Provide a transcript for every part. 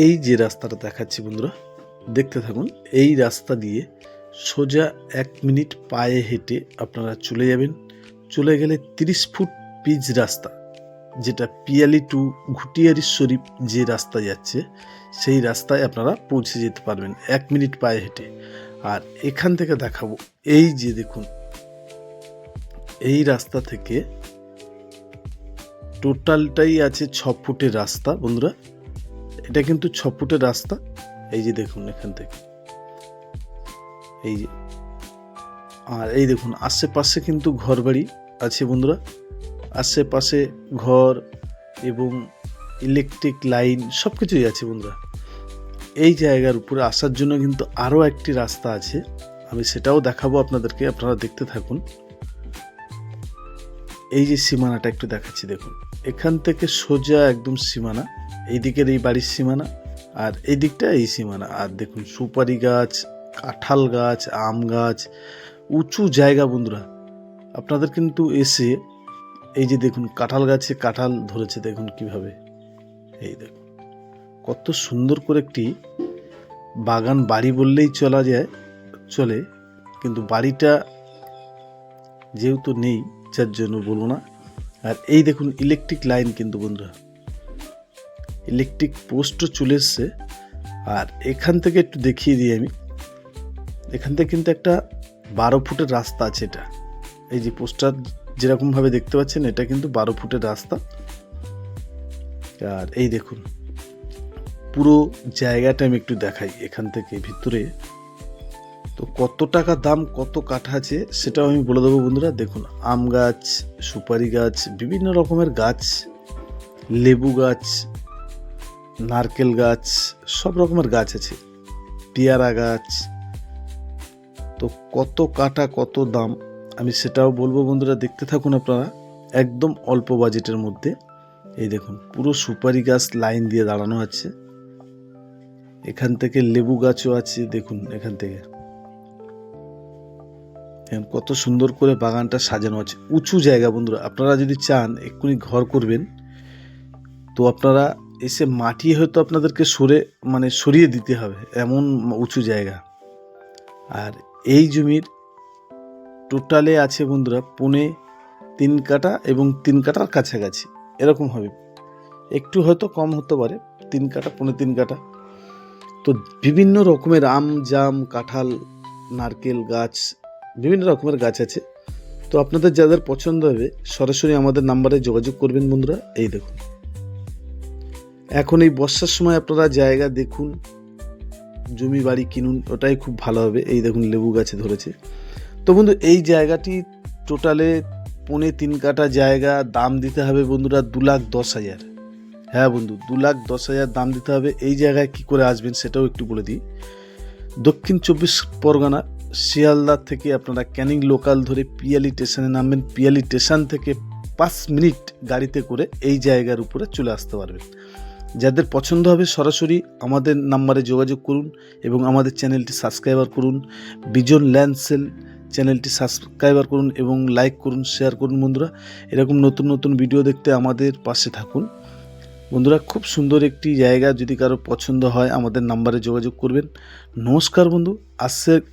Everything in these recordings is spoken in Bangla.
এই যে রাস্তাটা দেখাচ্ছি বন্ধুরা, দেখতে থাকুন। এই রাস্তা দিয়ে সোজা 1 মিনিট পায়ে হেঁটে আপনারা চলে যাবেন। চলে গেলে 30 ফুট পিচ রাস্তা, যেটা পিয়ালি টু ঘুটিয়ারি শরীফ যে রাস্তা যাচ্ছে, সেই রাস্তায় আপনারা পৌঁছে যেতে পারবেন 1 মিনিট পায়ে হেঁটে। আর এখান থেকে দেখাবো, এই যে দেখুন, এই রাস্তা থেকে টোটালটাই আছে 6 ফুটের রাস্তা বন্ধুরা। এটা কিন্তু 6 ফুটের রাস্তা। এই যে দেখুন, এখান থেকে এই যে, আর এই দেখুন আশেপাশে কিন্তু ঘরবাড়ি আছে বন্ধুরা। আশেপাশে ঘর এবং ইলেকট্রিক লাইন সব কিছুই আছে বন্ধুরা। এই জায়গার উপরে আসার জন্য কিন্তু আরও একটি রাস্তা আছে, আমি সেটাও দেখাবো আপনাদেরকে, আপনারা দেখতে থাকুন। এই যে সীমানাটা একটু দেখাচ্ছি, দেখুন এখান থেকে সোজা একদম সীমানা, এই দিকের এই বাড়ির সীমানা, আর এই দিকটা এই সীমানা। আর দেখুন সুপারি গাছ, কাঁঠাল গাছ, আম গাছ, উঁচু জায়গা বন্ধুরা। আপনাদের কিন্তু এসে এই যে দেখুন কাঁঠাল গাছে কাঁঠাল ধরেছে, দেখুন কিভাবে, এই দেখুন কত সুন্দর করে একটি বাগান, বাড়ি বললেই চলে, কিন্তু বাড়িটা যেহেতু নেই যার জন্য বলবো না। আর এই দেখুন ইলেকট্রিক লাইন কিন্তু বন্ধুরা, ইলেকট্রিক পোস্টও চলে এসছে। আর এখান থেকে একটু দেখিয়ে দিই আমি, এখান থেকে কিন্তু একটা 12 ফুটের রাস্তা আছে। এটা এই যে পোস্টার যেরকমভাবে দেখতে পাচ্ছেন, এটা কিন্তু 12 ফুটের রাস্তা। আর এই দেখুন পুরো জায়গাটা আমি একটু দেখাই এখান থেকে ভিতরে। তো কত টাকা দাম, কত কাঠা আছে সেটাও আমি বলে দেবো বন্ধুরা। দেখুন আম গাছ, সুপারি গাছ, বিভিন্ন রকমের গাছ, লেবু গাছ, নারকেল গাছ, সব রকমের গাছ আছে, পেয়ারা গাছ। তো কত কাঠা, কত দাম আমি সেটাও বলবো বন্ধুরা, দেখতে থাকুন আপনারা, একদম অল্প বাজেটের মধ্যে। এই দেখুন পুরো সুপারি গাছ লাইন দিয়ে দাঁড়ানো আছে। এখান থেকে লেবু গাছও আছে, দেখুন এখান থেকে কত সুন্দর করে বাগানটা সাজানো আছে। উঁচু জায়গা বন্ধুরা, আপনারা যদি চান এক্ষুনি ঘর করবেন, তো আপনারা এসে মাটি হয়তো আপনাদেরকে সরিয়ে দিতে হবে, এমন উঁচু জায়গা। আর এই জমির টোটালে আছে বন্ধুরা 3.5 কাঠা এবং 3 কাঠার কাছাকাছি, এরকম হবে, একটু হয়তো কম হতে পারে, 3 কাঠা 3.5 কাঠা। তো বিভিন্ন রকমের আম, জাম, কাঁঠাল, নারকেল গাছ, বিভিন্ন রকমের গাছ আছে। তো আপনাদের যাদের পছন্দ হবে সরাসরি আমাদের নাম্বারে যোগাযোগ করবেন বন্ধুরা। এই দেখুন এখন এই বর্ষার সময় আপনারা জায়গা দেখুন, জমি বাড়ি কিনুন, ওটাই খুব ভালো হবে। এই দেখুন লেবু গাছে ধরেছে। তো বন্ধু এই জায়গাটি টোটালে 3.5 কাঠা জায়গা, দাম দিতে হবে বন্ধুরা 2,10,000। হ্যাঁ বন্ধু, 2,10,000 দাম দিতে হবে। এই জায়গায় কি করে আসবেন সেটাও একটু বলে দিই। দক্ষিণ 24 পরগনা শিয়ালদা থেকে আপনারা ক্যানিং লোকাল ধরে পিয়ালি স্টেশনে নামবেন। পিয়ালি স্টেশন থেকে 5 মিনিট গাড়িতে করে এই জায়গার উপরে চলে আসতে পারবেন। যাদের পছন্দ হবে সরাসরি আমাদের নাম্বারে যোগাযোগ করুন এবং আমাদের চ্যানেলটি সাবস্ক্রাইবার করুন। বিজন ল্যান্ড সেল চ্যানেলটি সাবস্ক্রাইবার করুন এবং লাইক করুন, শেয়ার করুন বন্ধুরা। এরকম নতুন নতুন ভিডিও দেখতে আমাদের পাশে থাকুন বন্ধুরা। খুব সুন্দর একটি জায়গা, যদি কারো পছন্দ হয় আমাদের নাম্বারে যোগাযোগ করবেন। নমস্কার বন্ধু,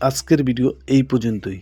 আজকের ভিডিও এই পর্যন্তই।